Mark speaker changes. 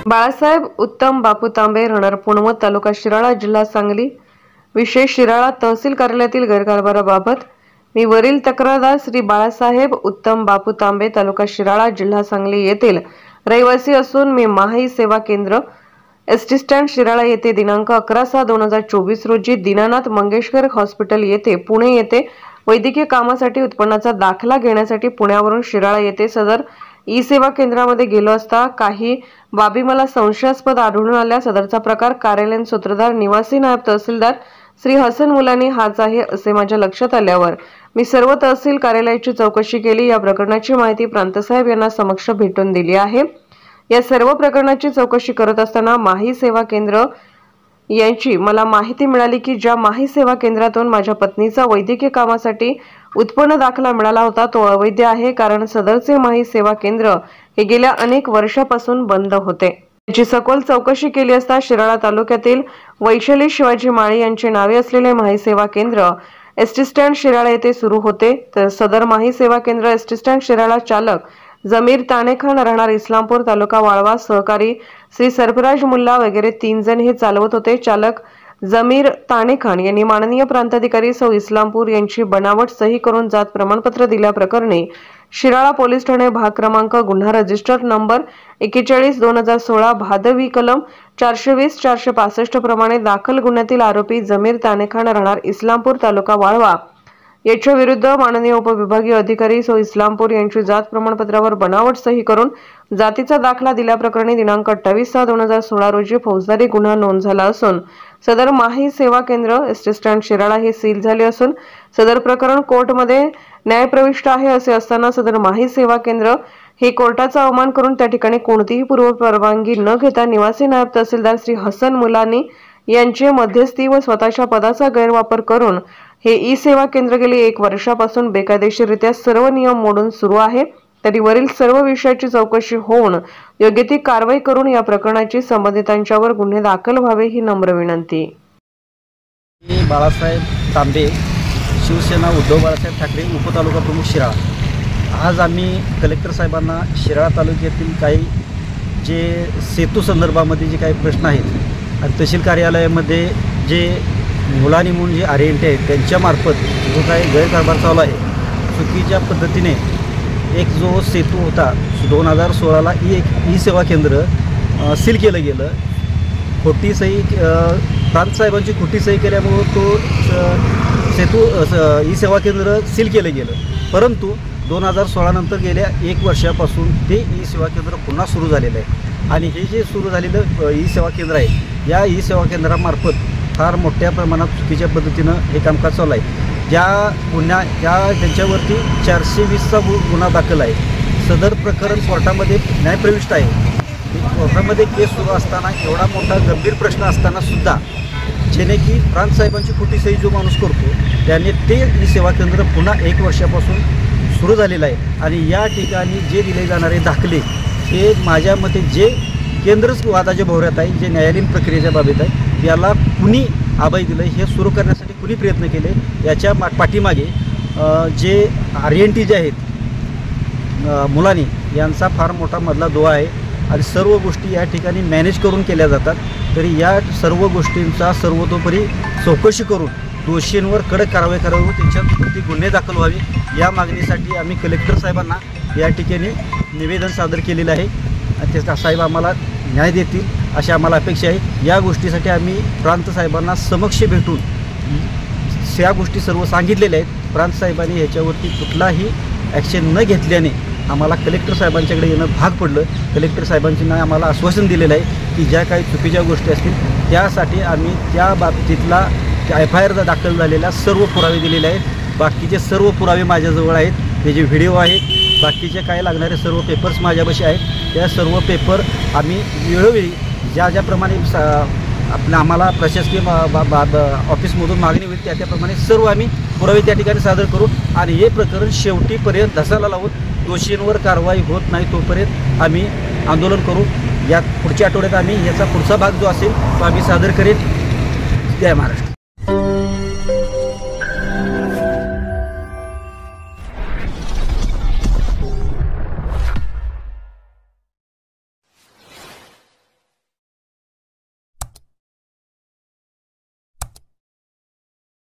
Speaker 1: बाळासाहेब उत्तम बापू तांबे, राहणार पुणमत, तालुका शिराळा, जिल्हा सांगली। विशेष शिराळा तहसील कार्यालयातील गैरकारभाराबाबत मी वरील तक्रारदार श्री बाळासाहेब उत्तम बापू तांबे, तालुका शिराळा, जिल्हा सांगली येथील रहिवासी असून मी माही सेवा केंद्र एसटी स्टँड शिराळा येथे दिनांक 11/6/2024 रोजी दीनानाथ मंगेशकर हॉस्पिटल येथे पुणे येथे वैद्यकीय कामासाठी उत्पन्नाचा दाखला घेण्यासाठी पुण्यावरून शिराळा येथे सदर ई सेवा केंद्रामध्ये गेलो असता काही बाबी मला संशयास्पद आढळून आल्या। सदरचा प्रकार कार्यालयीन सूत्रधार निवासी नायब तहसीलदार श्री हसन मुलानी हाच आहे असे माझ्या लक्षात आल्यावर मी सर्व तहसील कार्यालयाची चौकशी केली। या प्रकरणाची माहिती प्रांतसाहेब यांना समक्ष भेटून दिली आहे। या सर्व प्रकरणाची चौकशी करत असताना माही सेवा केंद्र यांची मला माहिती मिळाली की ज्या माही सेवा केंद्रातून माझ्या पत्नीचा वैद्यकीय कामासाठी उत्पन्न दाखला मिळाला होता तो अवैध आहे, कारण सदरचे माही सेवा केंद्र हे गेल्या अनेक वर्षापासून बंद होते। याची सखोल चौकशी केली असता शिराळा तालुक्यातील वैशाली शिवाजी माळी यांचे नावे असलेले माही सेवा केंद्र एसटी स्टँड शिराळा येथे सुरू होते। तर सदर माही सेवा केंद्र एसटी स्टँड शिराळा चालक जमीर तानेखान, राहणार इस्लामपूर, तालुका वाळवा, सहकारी श्री सरफराज मुल्ला वगैरे 3 जण हे चालवत होते। चालक जमीर तानेखान यांनी माननीय प्रांताधिकारी सौ इस्लामपूर यांची बनावट सही करून जात प्रमाणपत्र दिल्याप्रकरणी शिराळा पोलीस ठाणे भाग क्रमांक गुन्हा रजिस्टर नंबर 41/2016 भादवी कलम 420-465 प्रमाणे दाखल गुन्ह्यातील आरोपी जमीर तानेखान, राहणार इस्लामपूर, तालुका वाळवा याच्या विरुद्ध माननीय उपविभागीय अधिकारी सौ इस्लामपूर यांची जात प्रमाणपत्रावर बनावट सही करून जातीचा दाखला दिल्याप्रकरणी दिनांक 28/6/2016 रोजी फौजदारी गुन्हा नोंद झाला असून सदर माही सेवा केंद्र एसटी स्टँड शिराळा हे सील झाले असून सदर प्रकरण कोर्टमध्ये न्यायप्रविष्ट आहे। असे असताना सदर माही सेवा केंद्र हे कोर्टाचा अवमान करून त्या ठिकाणी कोणतीही पूर्व परवानगी न घेता निवासी नायब तहसीलदार श्री हसन मुलानी यांचे मध्यस्थी व स्वतःच्या पदाचा गैरवापर करून हे ई सेवा केंद्र गेली 1 वर्षापासून बेकायदेशीररित्या सर्व नियम मोडून सुरू आहे। तरी वरील सर्व विषयाची चौकशी होऊन योग्य ती कारवाई करून या प्रकरणाची संबंधितांच्यावर गुन्हे दाखल व्हावे ही नम्र विनंती।
Speaker 2: बाळासाहेब तांबे, शिवसेना उद्धव बाळासाहेब ठाकरे, उपतालुका प्रमुख शिराळा। आज आम्ही कलेक्टर साहेबांना शिराळा तालुक्यातील काही जे सेतू संदर्भामध्ये जे काही प्रश्न आहेत आणि तहसील कार्यालयामध्ये जे मुलांनी म्हणून जे आर्यंटे आहेत त्यांच्यामार्फत जो काही गैरकारभार चालू आहे, चुकीच्या पद्धतीने एक जो सेतू होता 2016ला ई सेवा केंद्र सील केलं गेलं। खोटी सही प्रांतसाहेबांची खोटी सही केल्यामुळं तो सेतू ई सेवा केंद्र सील केलं गेलं। परंतु 2016 नंतर गेल्या 1 वर्षापासून ते ई सेवा केंद्र पुन्हा सुरू झालेलं आहे आणि हे जे सुरू झालेलं ई सेवा केंद्र आहे या ई सेवा केंद्रामार्फत फार मोठ्या प्रमाणात चुकीच्या पद्धतीनं हे कामकाज चालू आहे। त्यांच्यावरती 420चा गुन्हा दाखल आहे। सदर प्रकरण कोर्टामध्ये न्यायप्रविष्ट आहे। कोर्टामध्ये केस सुरू असताना एवढा मोठा गंभीर प्रश्न असताना सुद्धा जेणे की प्रांतसाहेबांची खोटी सही जो माणूस करतो त्याने ते ई सेवा केंद्र पुन्हा 1 वर्षापासून सुरू झालेलं आहे आणि या ठिकाणी जे दिले जाणारे दाखले हे माझ्या मते जे केंद्रच वादाच्या भोवऱ्यात आहे, जे न्यायालयीन प्रक्रियेच्या बाबतीत आहे, याला कुणी अभय दिलं, हे सुरू करण्यासाठी कुणी प्रयत्न केले, याच्या पाठीमागे जे आर्यंटी जे आहेत मुलांनी यांचा फार मोठा मधला दुवा आहे आणि सर्व गोष्टी या ठिकाणी मॅनेज करून केल्या जातात। तरी या सर्व गोष्टींचा सर्वतोपरी चौकशी करून दोषींवर कडक कारवाई करावी व त्यांच्यावरती गुन्हे दाखल व्हावे या मागणीसाठी आम्ही कलेक्टर साहेबांना या ठिकाणी निवेदन सादर केलेलं आहे आणि त्याचा साहेब आम्हाला न्याय देतील अशी आम्हाला अपेक्षा आहे। या गोष्टीसाठी आम्ही प्रांत साहेबांना समक्ष भेटून या गोष्टी सर्व सांगितलेल्या आहेत। प्रांत साहेबांनी ह्याच्यावरती कुठलाही ॲक्शन न घेतल्याने आम्हाला कलेक्टर साहेबांच्याकडे येणं भाग पडलं। कलेक्टर साहेबांनी आम्हाला आश्वासन दिलेलं आहे की ज्या काही चुकीच्या गोष्टी असतील त्यासाठी आम्ही त्या बाबतीतला FIR दाखल झालेल्या सर्व पुरावे दिलेले आहेत। बाकीचे सर्व पुरावे माझ्याजवळ आहेत, त्याचे व्हिडिओ आहेत, बाकीचे काय लागणारे सर्व पेपर्स माझ्यापाशी आहेत। त्या सर्व पेपर आम्ही वेळोवेळी ज्याप्रमाणे आम्हाला प्रशासकीय ऑफिसमधून मागणी होईल त्याप्रमाणे सर्व आम्ही पुरावे त्या ठिकाणी सादर करू आणि हे प्रकरण शेवटीपर्यंत धसाला लावून दोषींवर कारवाई होत नाही तोपर्यंत आम्ही आंदोलन करू। या पुढच्या आठवड्यात आम्ही याचा पुढचा भाग जो असेल तो आम्ही सादर करेन। जय महाराष्ट्र।